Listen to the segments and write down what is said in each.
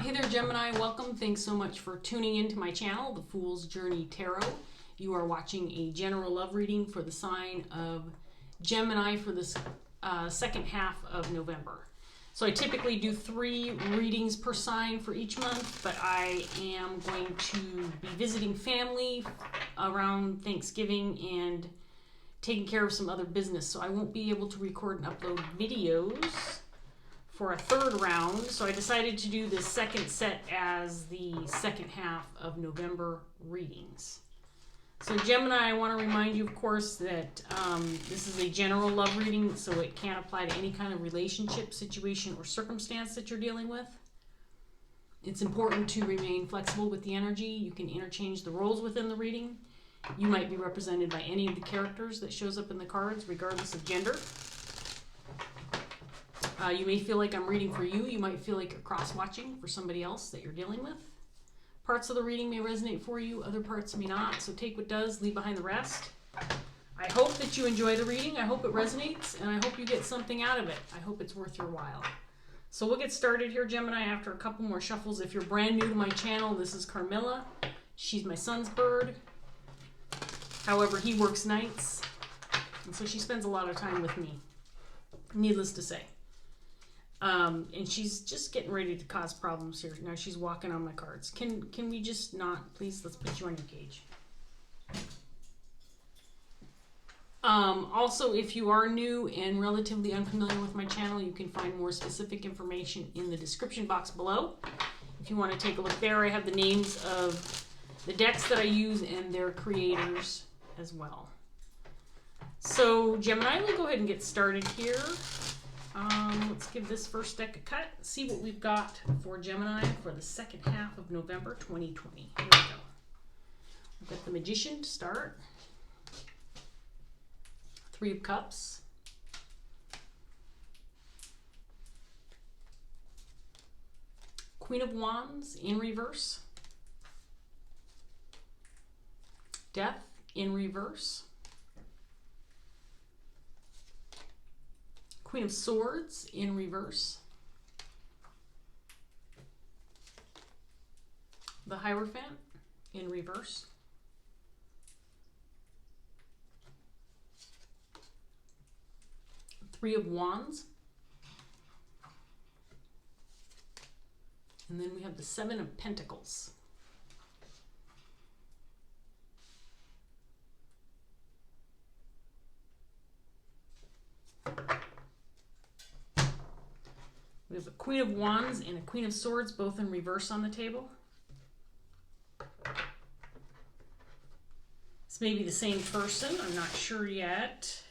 Hey there, Gemini. Welcome. Thanks so much for tuning into my channel, The Fool's Journey Tarot. You are watching a general love reading for the sign of Gemini for this second half of November. So I typically do 3 readings per sign for each month, but I am going to be visiting family around Thanksgiving and taking care of some other business. So I won't be able to record and upload videos for a 3rd round, so I decided to do this second set as the second half of November readings. So Gemini, I want to remind you, of course, that this is a general love reading, so it can't apply to any kind of relationship, situation, or circumstance that you're dealing with. It's important to remain flexible with the energy. You can interchange the roles within the reading. You might be represented by any of the characters that shows up in the cards, regardless of gender. You may feel like I'm reading for you. You might feel like you're cross-watching for somebody else that you're dealing with. Parts of the reading may resonate for you, other parts may not. So take what does, leave behind the rest. I hope that you enjoy the reading. I hope it resonates, and I hope you get something out of it. I hope it's worth your while. So we'll get started here, Gemini, after a couple more shuffles. If you're brand new to my channel, this is Carmilla. She's my son's bird. However, he works nights, and so she spends a lot of time with me, needless to say. And she's just getting ready to cause problems here. Now she's walking on my cards. Can we just not, please? Let's put you on your cage. Also, if you are new and relatively unfamiliar with my channel, you can find more specific information in the description box below. If you want to take a look there, I have the names of the decks that I use and their creators as well. So Gemini, we'll go ahead and get started here. Let's give this first deck a cut, see what we've got for Gemini for the second half of November 2020. Here we go. We've got the Magician to start. 3 of Cups. Queen of Wands in reverse. Death in reverse. Queen of Swords in reverse. The Hierophant in reverse. Three of Wands. And then we have the 7 of Pentacles. We have a Queen of Wands and a Queen of Swords, both in reverse on the table. This may be the same person. I'm not sure yet.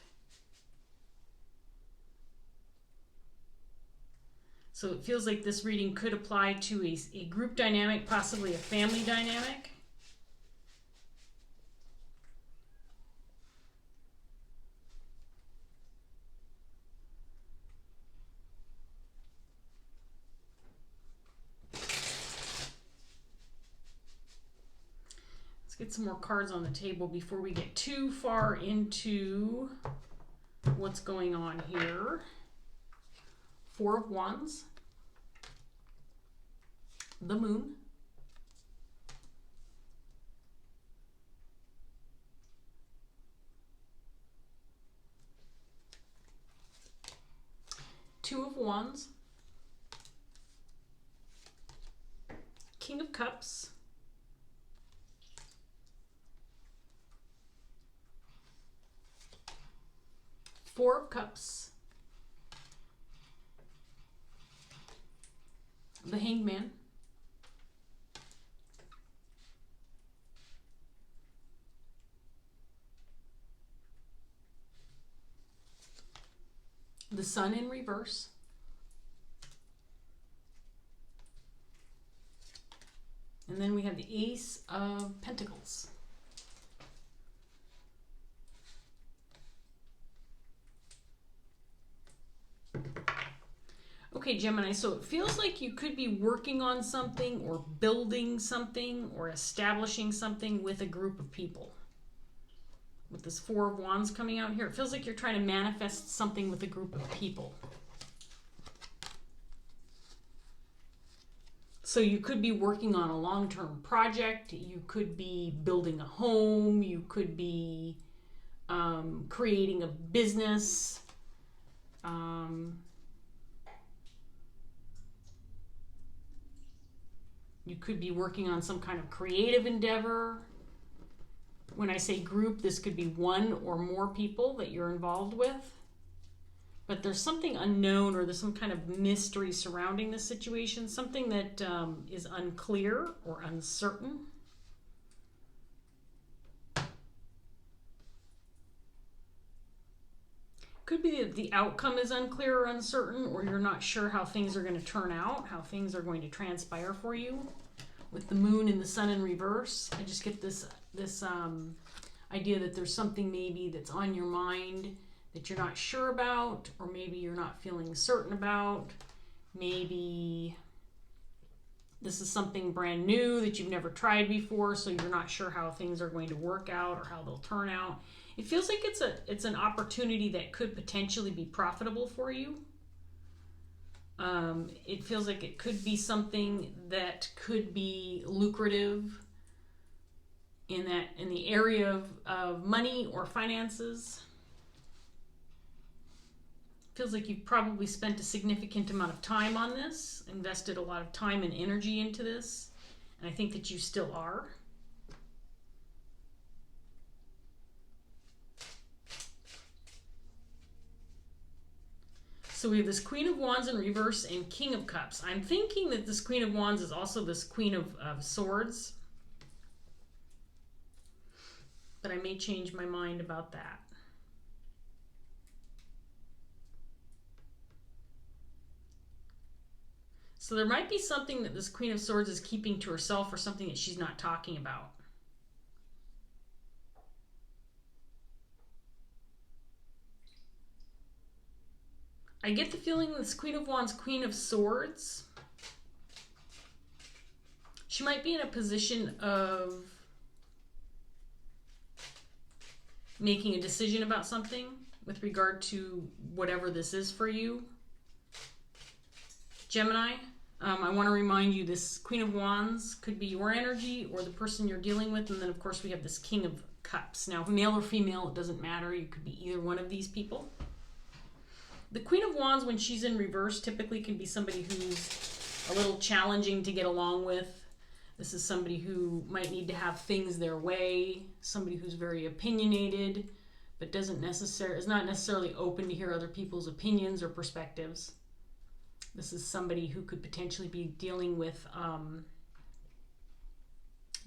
So it feels like this reading could apply to a group dynamic, possibly a family dynamic. Get some more cards on the table before we get too far into what's going on here. 4 of Wands, the Moon, Two of Wands, King of Cups, Four of Cups, the Hanged Man, the Sun in reverse, and then we have the Ace of Pentacles. Okay, Gemini, so it feels like you could be working on something or building something or establishing something with a group of people. With this 4 of Wands coming out here, it feels like you're trying to manifest something with a group of people. So you could be working on a long-term project, you could be building a home, you could be creating a business. You could be working on some kind of creative endeavor. When I say group, this could be one or more people that you're involved with. But there's something unknown, or there's some kind of mystery surrounding this situation, something that is unclear or uncertain. Could be that the outcome is unclear or uncertain, or you're not sure how things are going to turn out, how things are going to transpire for you. With the moon and the sun in reverse, I just get this idea that there's something maybe that's on your mind that you're not sure about, or maybe you're not feeling certain about. Maybe this is something brand new that you've never tried before, so you're not sure how things are going to work out or how they'll turn out. It feels like it's an opportunity that could potentially be profitable for you. It feels like it could be something that could be lucrative in the area of money or finances. Feels like you've probably spent a significant amount of time on this, invested a lot of time and energy into this, and I think that you still are. So we have this Queen of Wands in reverse and King of Cups. I'm thinking that this Queen of Wands is also this Queen of Swords, but I may change my mind about that. So there might be something that this Queen of Swords is keeping to herself, or something that she's not talking about. I get the feeling this Queen of Wands, Queen of Swords, she might be in a position of making a decision about something with regard to whatever this is for you. Gemini, I want to remind you this Queen of Wands could be your energy or the person you're dealing with. And then, of course, we have this King of Cups. Now, male or female, it doesn't matter. You could be either one of these people. The Queen of Wands, when she's in reverse, typically can be somebody who's a little challenging to get along with. This is somebody who might need to have things their way, somebody who's very opinionated, but is not necessarily open to hear other people's opinions or perspectives. This is somebody who could potentially be dealing with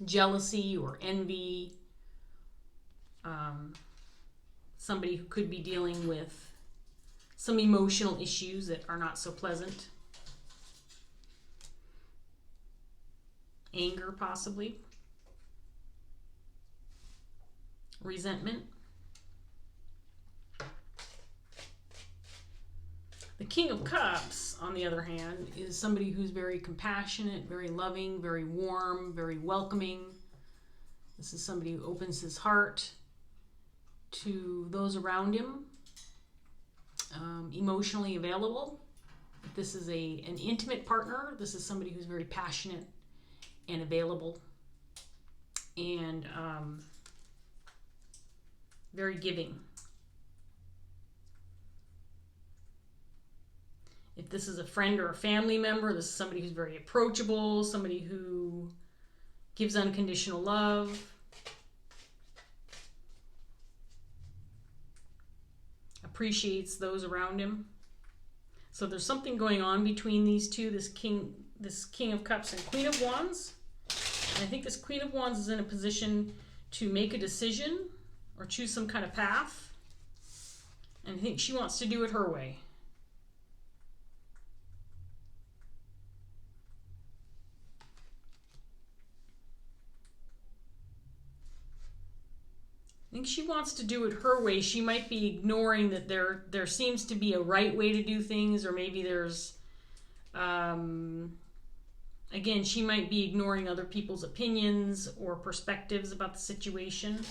jealousy or envy. Somebody who could be dealing with some emotional issues that are not so pleasant. Anger, possibly. Resentment. The King of Cups, on the other hand, is somebody who's very compassionate, very loving, very warm, very welcoming. This is somebody who opens his heart to those around him. Emotionally available. If this is an intimate partner, this is somebody who's very passionate and available and very giving. If this is a friend or a family member, this is somebody who's very approachable, somebody who gives unconditional love. Appreciates those around him. So there's something going on between these two, this King of Cups and Queen of Wands. And I think this Queen of Wands is in a position to make a decision or choose some kind of path. And I think she wants to do it her way. I think she wants to do it her way. She might be ignoring that there seems to be a right way to do things, or maybe there's, again, she might be ignoring other people's opinions or perspectives about the situation.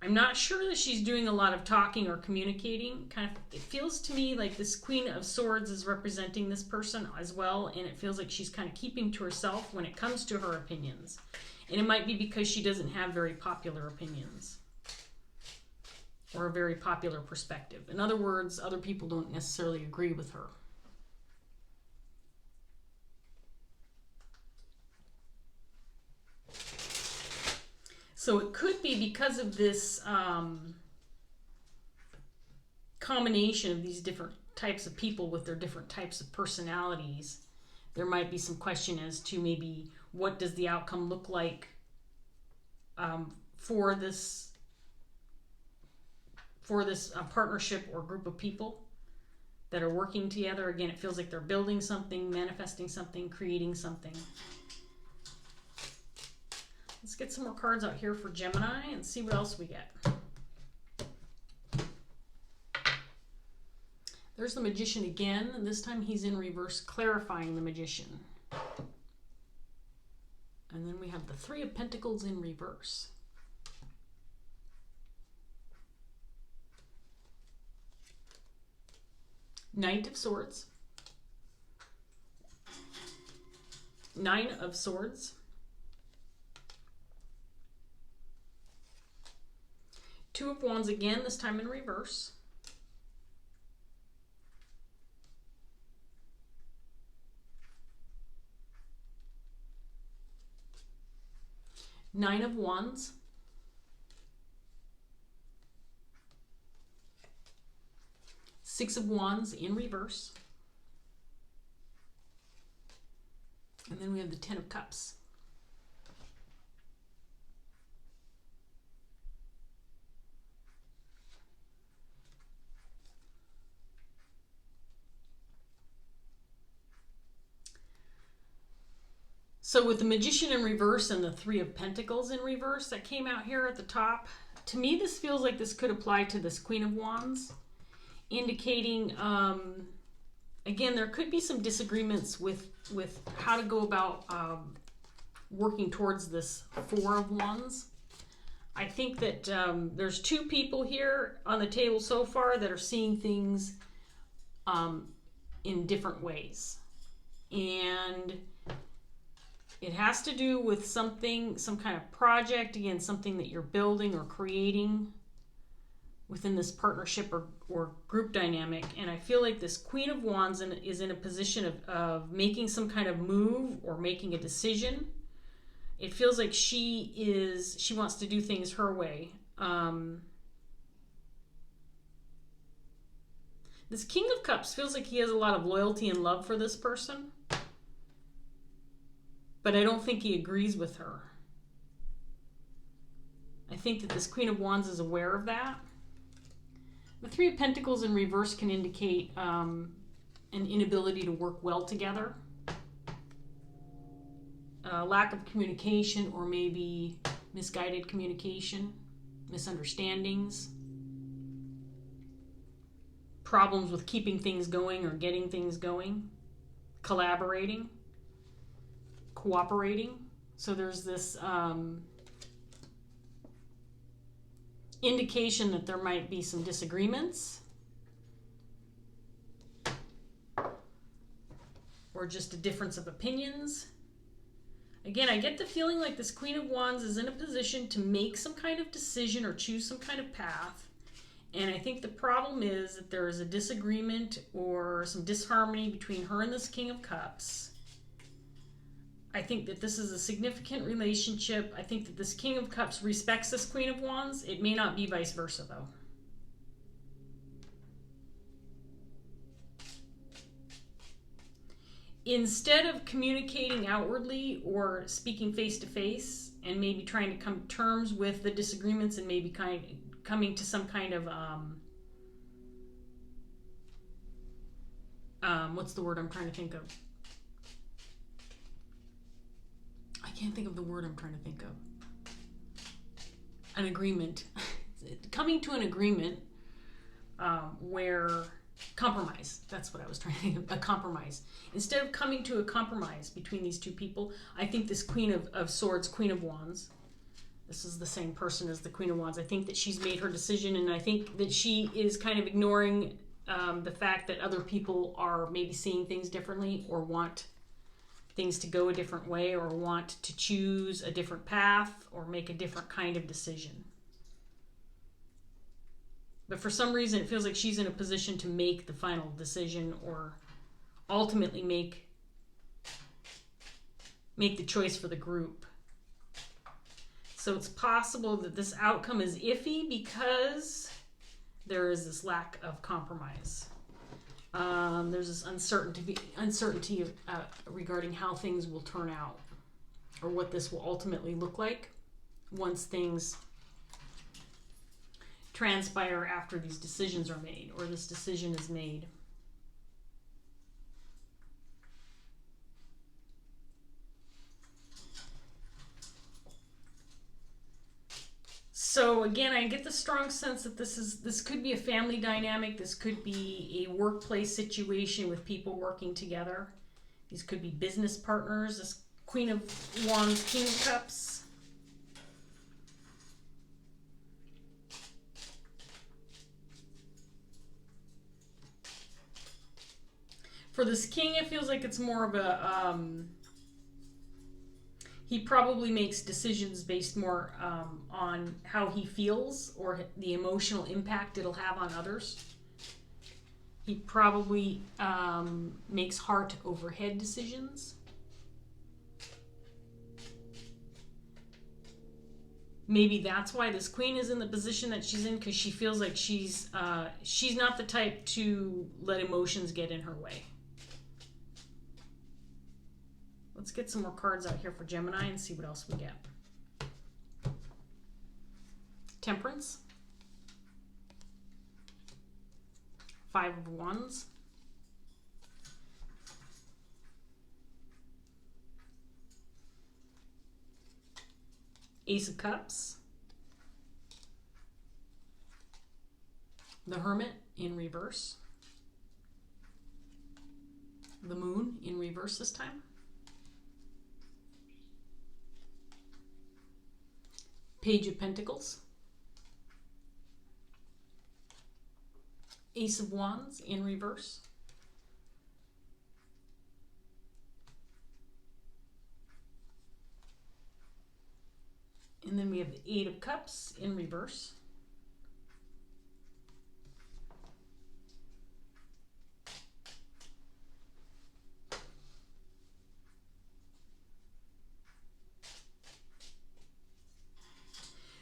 I'm not sure that she's doing a lot of talking or communicating. It feels to me like this Queen of Swords is representing this person as well, and it feels like she's kind of keeping to herself when it comes to her opinions. And it might be because she doesn't have very popular opinions or a very popular perspective. In other words, other people don't necessarily agree with her. So it could be because of this combination of these different types of people with their different types of personalities. There might be some question as to maybe what does the outcome look like for this partnership or group of people that are working together. Again, it feels like they're building something, manifesting something, creating something. Let's get some more cards out here for Gemini and see what else we get. There's the Magician again, and this time he's in reverse, clarifying the Magician. And then we have the Three of Pentacles in reverse. Knight of Swords. Nine of Swords. Two of Wands again, this time in reverse. Nine of Wands. Six of Wands in reverse. And then we have the Ten of Cups. So with the Magician in reverse and the Three of Pentacles in reverse that came out here at the top, to me this feels like this could apply to this Queen of Wands, indicating, again, there could be some disagreements with how to go about working towards this Four of Wands. I think that there's two people here on the table so far that are seeing things in different ways. And it has to do with something, some kind of project, again, something that you're building or creating within this partnership or group dynamic. And I feel like this Queen of Wands is in a position of making some kind of move or making a decision. It feels like she wants to do things her way. This King of Cups feels like he has a lot of loyalty and love for this person, but I don't think he agrees with her. I think that this Queen of Wands is aware of that. The Three of Pentacles in reverse can indicate an inability to work well together. Lack of communication, or maybe misguided communication, misunderstandings, problems with keeping things going or getting things going, collaborating, cooperating. So there's this indication that there might be some disagreements or just a difference of opinions. Again, I get the feeling like this Queen of Wands is in a position to make some kind of decision or choose some kind of path. And I think the problem is that there is a disagreement or some disharmony between her and this King of Cups. I think that this is a significant relationship. I think that this King of Cups respects this Queen of Wands. It may not be vice versa, though. Instead of communicating outwardly or speaking face to face and maybe trying to come to terms with the disagreements and maybe coming to some kind of what's the word I'm trying to think of? I can't think of the word I'm trying to think of. An agreement. Coming to an agreement where compromise. That's what I was trying to think of. A compromise. Instead of coming to a compromise between these two people, I think this Queen of Swords, Queen of Wands, This is the same person as the Queen of Wands. I think that she's made her decision, and I think that she is kind of ignoring the fact that other people are maybe seeing things differently, or want things to go a different way, or want to choose a different path, or make a different kind of decision. But for some reason, it feels like she's in a position to make the final decision, or ultimately make the choice for the group. So it's possible that this outcome is iffy because there is this lack of compromise. There's this uncertainty regarding how things will turn out, or what this will ultimately look like once things transpire after these decisions are made, or this decision is made. So again, I get the strong sense that this could be a family dynamic. This could be a workplace situation with people working together. These could be business partners. This Queen of Wands, King of Cups. For this king, it feels like it's more of a he probably makes decisions based more on how he feels, or the emotional impact it'll have on others. He probably makes heart over head decisions. Maybe that's why this queen is in the position that she's in, because she feels like she's not the type to let emotions get in her way. Let's get some more cards out here for Gemini and see what else we get. Temperance. 5 of Wands. Ace of Cups. The Hermit in reverse. The Moon in reverse this time. Page of Pentacles. Ace of Wands in reverse. And then we have the 8 of Cups in reverse.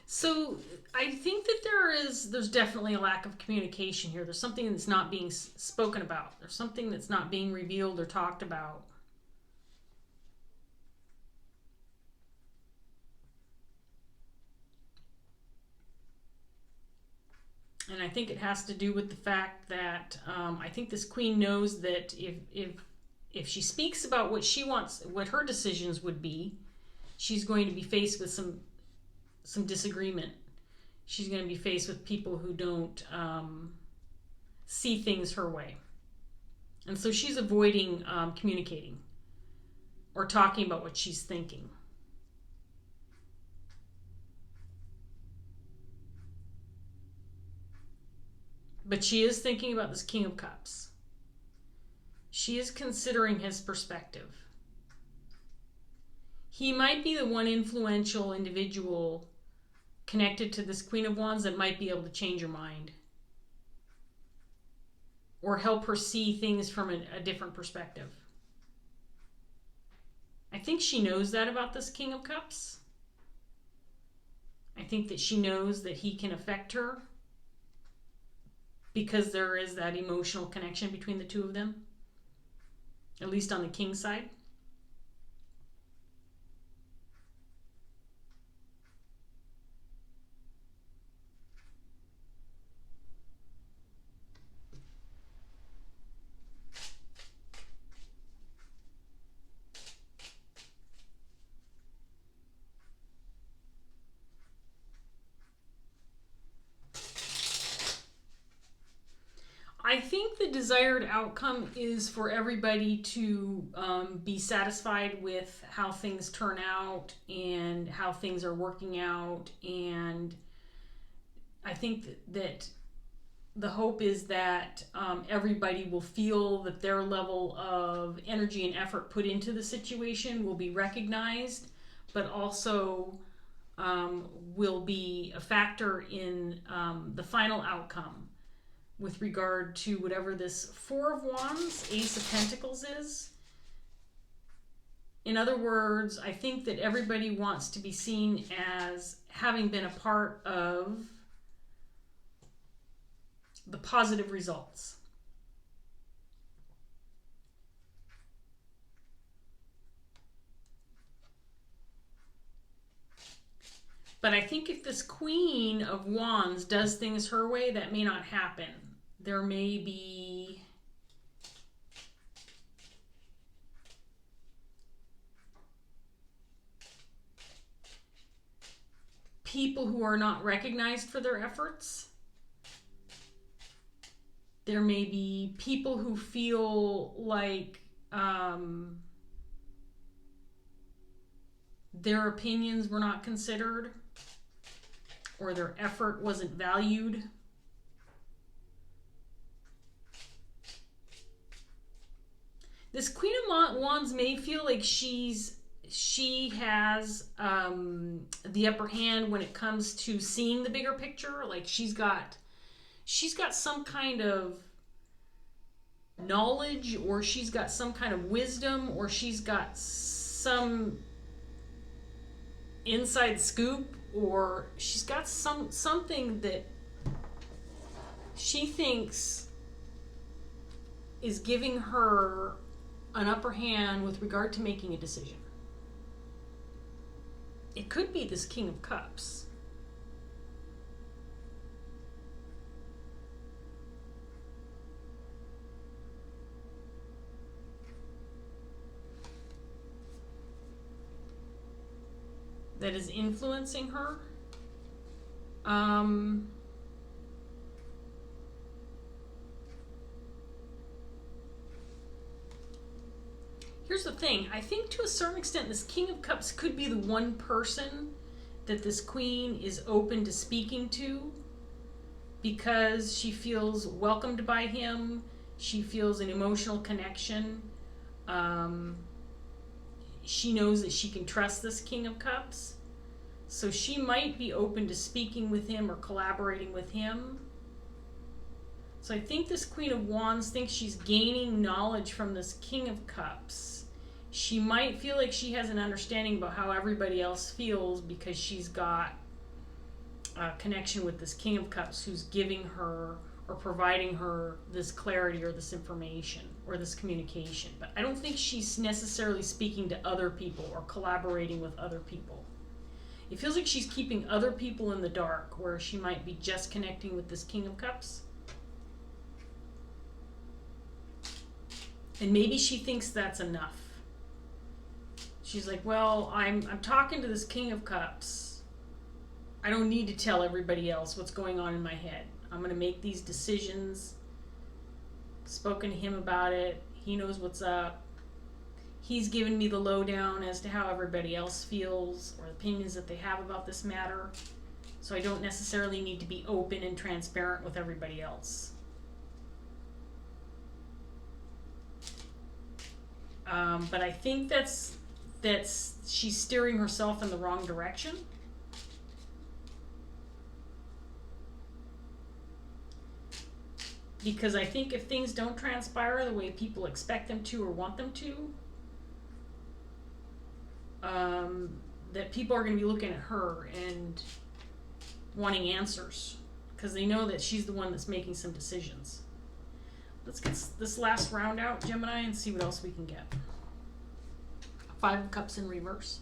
So I think that there's definitely a lack of communication here. There's something that's not being spoken about. There's something that's not being revealed or talked about. And I think it has to do with the fact that I think this queen knows that if she speaks about what she wants, what her decisions would be, she's going to be faced with some disagreement. She's going to be faced with people who don't see things her way. And so she's avoiding communicating or talking about what she's thinking. But she is thinking about this King of Cups. She is considering his perspective. He might be the one influential individual connected to this Queen of Wands that might be able to change her mind, or help her see things from a different perspective. I think she knows that about this King of Cups. I think that she knows that he can affect her because there is that emotional connection between the two of them, at least on the king side. I think the desired outcome is for everybody to be satisfied with how things turn out and how things are working out. And I think that the hope is that everybody will feel that their level of energy and effort put into the situation will be recognized, but also will be a factor in the final outcome with regard to whatever this Four of Wands, Ace of Pentacles is. In other words, I think that everybody wants to be seen as having been a part of the positive results. But I think if this Queen of Wands does things her way, that may not happen. There may be people who are not recognized for their efforts. There may be people who feel like their opinions were not considered or their effort wasn't valued. This Queen of Wands may feel like she has the upper hand when it comes to seeing the bigger picture. Like she's got some kind of knowledge, or she's got some kind of wisdom, or she's got some inside scoop, or she's got something that she thinks is giving her an upper hand with regard to making a decision. It could be this King of Cups. That is influencing her. Here's the thing. I think to a certain extent this King of Cups could be the one person that this Queen is open to speaking to because she feels welcomed by him. She feels an emotional connection. She knows that she can trust this King of Cups. So she might be open to speaking with him or collaborating with him. So I think this Queen of Wands thinks she's gaining knowledge from this King of Cups. She might feel like she has an understanding about how everybody else feels because she's got a connection with this King of Cups who's giving her or providing her this clarity or this information or this communication. But I don't think she's necessarily speaking to other people or collaborating with other people. It feels like she's keeping other people in the dark, where she might be just connecting with this King of Cups. And maybe she thinks that's enough. She's like, well, I'm talking to this King of Cups. I don't need to tell everybody else what's going on in my head. I'm going to make these decisions. Spoken to him about it. He knows what's up. He's given me the lowdown as to how everybody else feels or opinions that they have about this matter. So I don't necessarily need to be open and transparent with everybody else. But I think that's she's steering herself in the wrong direction. Because I think if things don't transpire the way people expect them to or want them to, that people are going to be looking at her and wanting answers because they know that she's the one that's making some decisions. Let's get this last round out, Gemini, and see what else we can get. Five of Cups in reverse.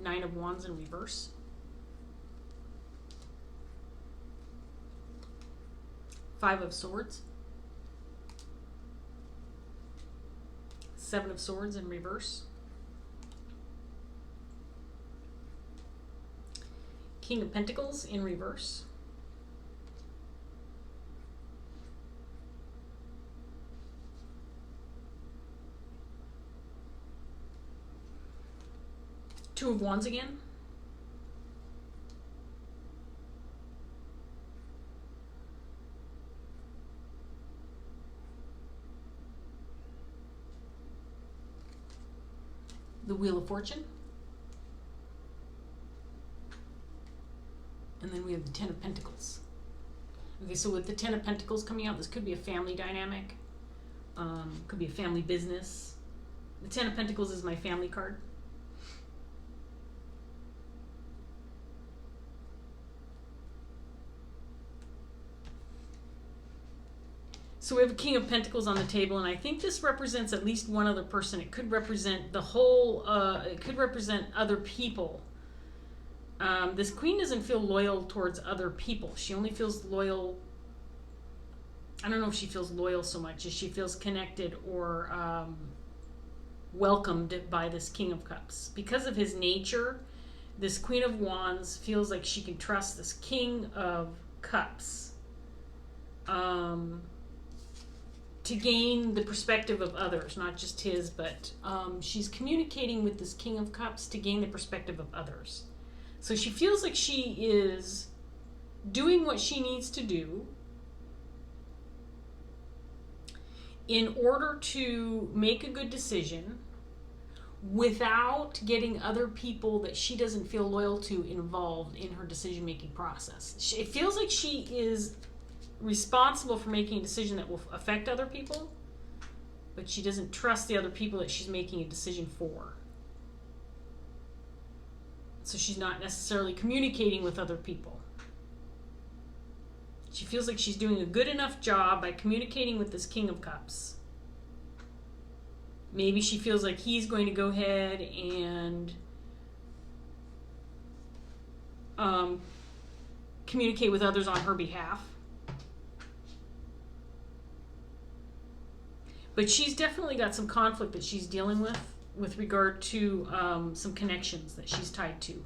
Nine of Wands in reverse. Five of Swords. Seven of Swords in reverse. King of Pentacles in reverse. Two of Wands again. The Wheel of Fortune. And then we have the Ten of Pentacles. Okay, so with the Ten of Pentacles coming out, this could be a family dynamic. Could be a family business. The Ten of Pentacles is my family card. So we have a King of Pentacles on the table, and I think this represents at least one other person. It could represent the whole, it could represent other people. This Queen doesn't feel loyal towards other people. She only feels loyal, I don't know if she feels loyal so much as she feels connected or welcomed by this King of Cups. Because of his nature, this Queen of Wands feels like she can trust this King of Cups to gain the perspective of others, not just his, but she's communicating with this King of Cups to gain the perspective of others. So she feels like she is doing what she needs to do in order to make a good decision without getting other people that she doesn't feel loyal to involved in her decision-making process. It feels like she is responsible for making a decision that will affect other people, but she doesn't trust the other people that she's making a decision for. So she's not necessarily communicating with other people. She feels like she's doing a good enough job by communicating with this King of Cups. Maybe she feels like he's going to go ahead and communicate with others on her behalf. But she's definitely got some conflict that she's dealing with regard to some connections that she's tied to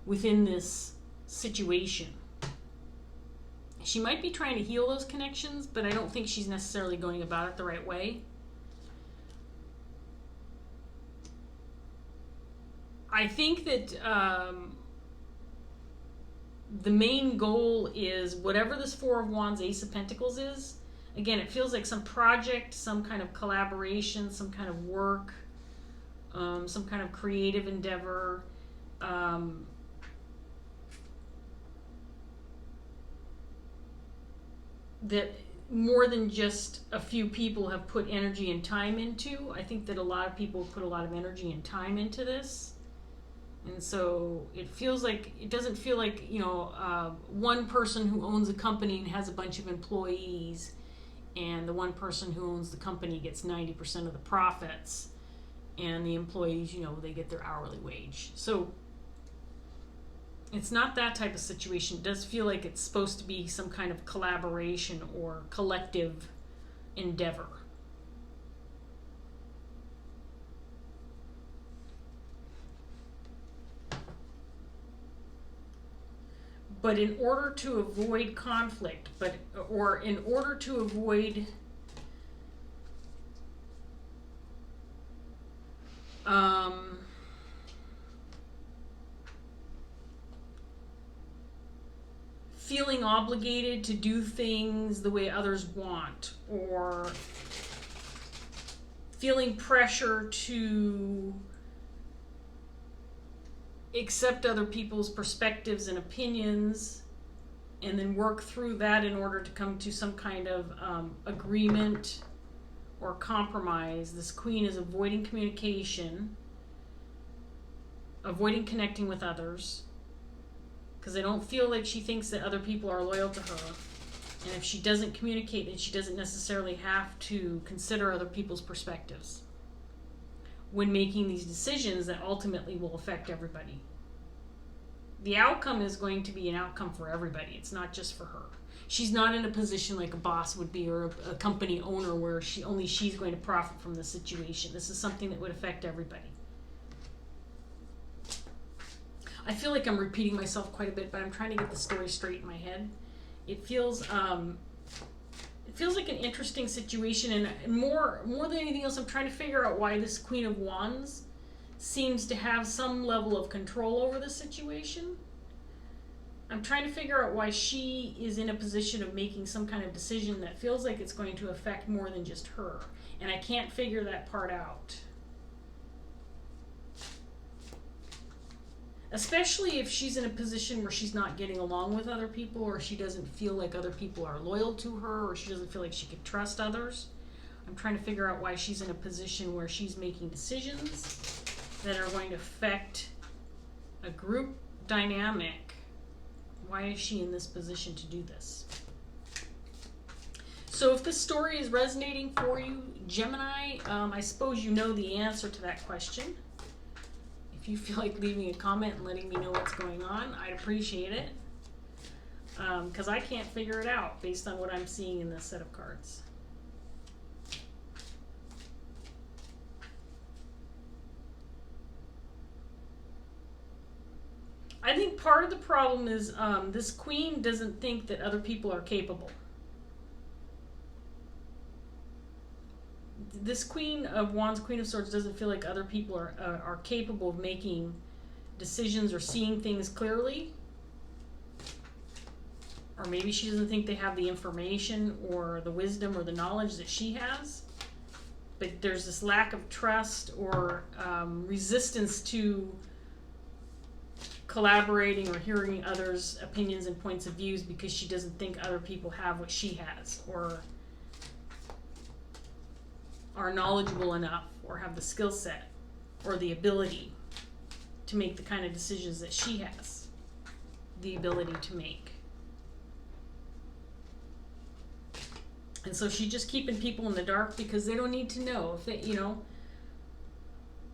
within this situation. She might be trying to heal those connections, but I don't think she's necessarily going about it the right way. I think that the main goal is whatever this Four of Wands, Ace of Pentacles is. Again, it feels like some project, some kind of collaboration, some kind of work, some kind of creative endeavor. That more than just a few people have put energy and time into. I think that a lot of people put a lot of energy and time into this. And so it feels like, it doesn't feel like, you know, one person who owns a company and has a bunch of employees, and the one person who owns the company gets 90% of the profits, and the employees, you know, they get their hourly wage. So it's not that type of situation. It does feel like it's supposed to be some kind of collaboration or collective endeavor. But in order to avoid conflict, or in order to avoid feeling obligated to do things the way others want, or feeling pressure to accept other people's perspectives and opinions and then work through that in order to come to some kind of agreement or compromise. This Queen is avoiding communication, avoiding connecting with others, because I don't feel like she thinks that other people are loyal to her. And if she doesn't communicate, then she doesn't necessarily have to consider other people's perspectives when making these decisions that ultimately will affect everybody. The outcome is going to be an outcome for everybody. It's not just for her. She's not in a position like a boss would be, or a company owner where she's going to profit from the situation. This is something that would affect everybody. I feel like I'm repeating myself quite a bit, but I'm trying to get the story straight in my head. It feels like an interesting situation, and more than anything else, I'm trying to figure out why this Queen of Wands seems to have some level of control over the situation. I'm trying to figure out why she is in a position of making some kind of decision that feels like it's going to affect more than just her. And I can't figure that part out. Especially if she's in a position where she's not getting along with other people, or she doesn't feel like other people are loyal to her, or she doesn't feel like she can trust others. I'm trying to figure out why she's in a position where she's making decisions that are going to affect a group dynamic. Why is she in this position to do this? So if this story is resonating for you, Gemini, I suppose you know the answer to that question. If you feel like leaving a comment and letting me know what's going on, I'd appreciate it. Because I can't figure it out based on what I'm seeing in this set of cards. I think part of the problem is this queen doesn't think that other people are capable. This Queen of Wands, Queen of Swords, doesn't feel like other people are capable of making decisions or seeing things clearly. Or maybe she doesn't think they have the information or the wisdom or the knowledge that she has. But there's this lack of trust or resistance to collaborating or hearing others' opinions and points of views because she doesn't think other people have what she has, or are knowledgeable enough, or have the skill set or the ability to make the kind of decisions that she has the ability to make. And so she's just keeping people in the dark because they don't need to know. If they,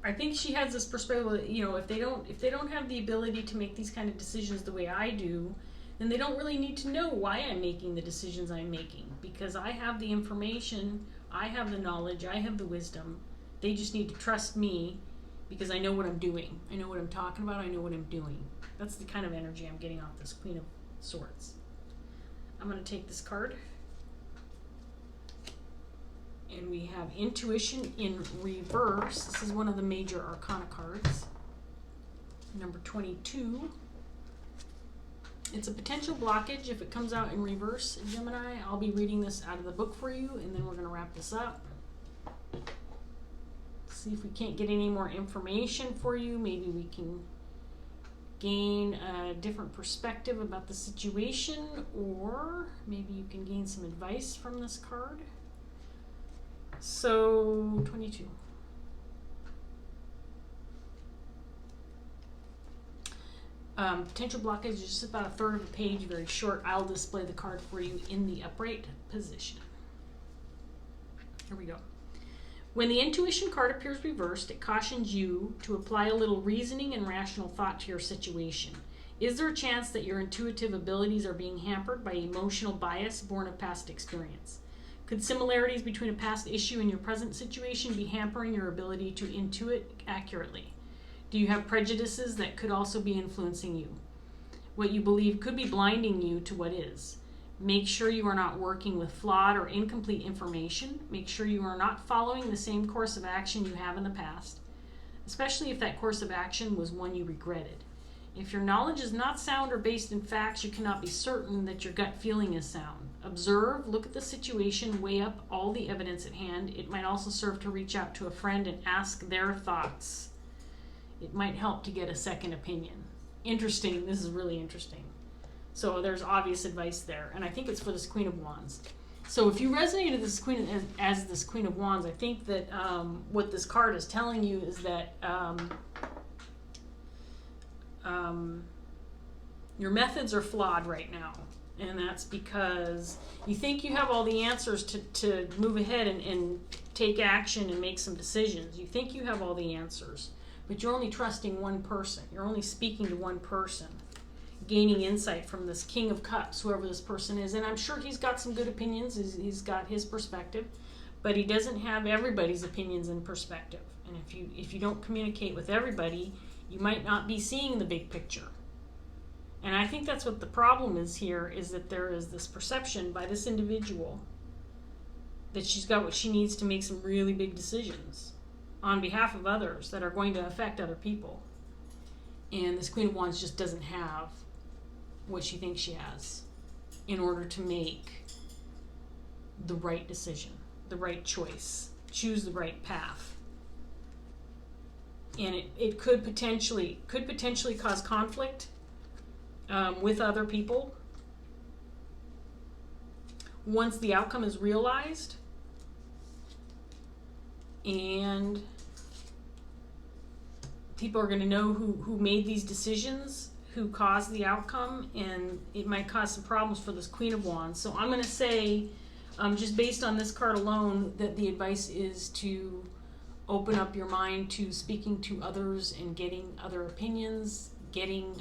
I think she has this perspective that, if they don't have the ability to make these kind of decisions the way I do, then they don't really need to know why I'm making the decisions I'm making, because I have the information, I have the knowledge, I have the wisdom. They just need to trust me because I know what I'm doing. I know what I'm talking about. I know what I'm doing. That's the kind of energy I'm getting off this Queen of Swords. I'm going to take this card. And we have Intuition in reverse. This is one of the major arcana cards. Number 22. It's a potential blockage if it comes out in reverse, Gemini. I'll be reading this out of the book for you, and then we're going to wrap this up. See if we can't get any more information for you. Maybe we can gain a different perspective about the situation, or maybe you can gain some advice from this card. So, 22. Potential blockage is just about a third of a page, very short. I'll display the card for you in the upright position. Here we go. When the Intuition card appears reversed, it cautions you to apply a little reasoning and rational thought to your situation. Is there a chance that your intuitive abilities are being hampered by emotional bias born of past experience? Could similarities between a past issue and your present situation be hampering your ability to intuit accurately? Do you have prejudices that could also be influencing you? What you believe could be blinding you to what is. Make sure you are not working with flawed or incomplete information. Make sure you are not following the same course of action you have in the past, especially if that course of action was one you regretted. If your knowledge is not sound or based in facts, you cannot be certain that your gut feeling is sound. Observe, look at the situation, weigh up all the evidence at hand. It might also serve to reach out to a friend and ask their thoughts. It might help to get a second opinion. Interesting. This is really interesting. So there's obvious advice there, and I think it's for this Queen of Wands. So if you resonated this Queen as this Queen of Wands, I think that what this card is telling you is that your methods are flawed right now. And that's because you think you have all the answers to move ahead and take action and make some decisions. You think you have all the answers, but you're only trusting one person. You're only speaking to one person, gaining insight from this King of Cups, whoever this person is. And I'm sure he's got some good opinions. He's got his perspective, but he doesn't have everybody's opinions and perspective. And if you don't communicate with everybody, you might not be seeing the big picture. And I think that's what the problem is here, is that there is this perception by this individual that she's got what she needs to make some really big decisions. on behalf of others that are going to affect other people. And this Queen of Wands just doesn't have what she thinks she has in order to make the right decision, the right choice, choose the right path. And it could potentially cause conflict with other people once the outcome is realized. And people are going to know who made these decisions, who caused the outcome, and it might cause some problems for this Queen of Wands. So I'm going to say, just based on this card alone, that the advice is to open up your mind to speaking to others and getting other opinions, getting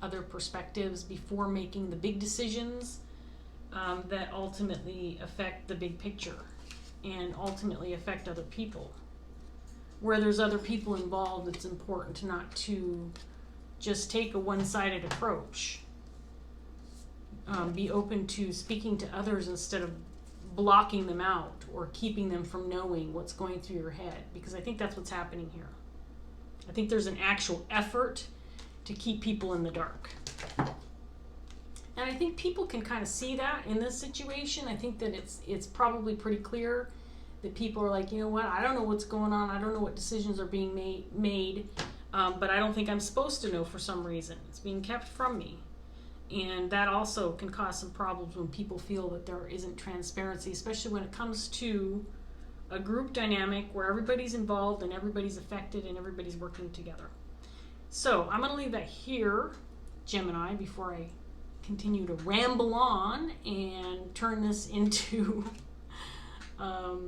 other perspectives before making the big decisions that ultimately affect the big picture and ultimately affect other people. Where there's other people involved, it's important not to just take a one-sided approach. Be open to speaking to others instead of blocking them out or keeping them from knowing what's going through your head, because I think that's what's happening here. I think there's an actual effort to keep people in the dark. And I think people can kind of see that in this situation. I think that it's probably pretty clear that people are like, you know what, I don't know what's going on. I don't know what decisions are being made, but I don't think I'm supposed to know for some reason. It's being kept from me. And that also can cause some problems when people feel that there isn't transparency, especially when it comes to a group dynamic where everybody's involved and everybody's affected and everybody's working together. So I'm going to leave that here, Gemini, before I continue to ramble on and turn this into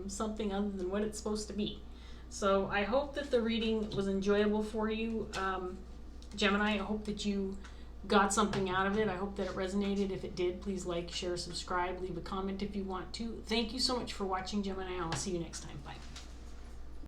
something other than what it's supposed to be. So I hope that the reading was enjoyable for you, Gemini. I hope that you got something out of it. I hope that it resonated. If it did, please like, share, subscribe, leave a comment if you want to. Thank you so much for watching, Gemini. I'll see you next time. Bye.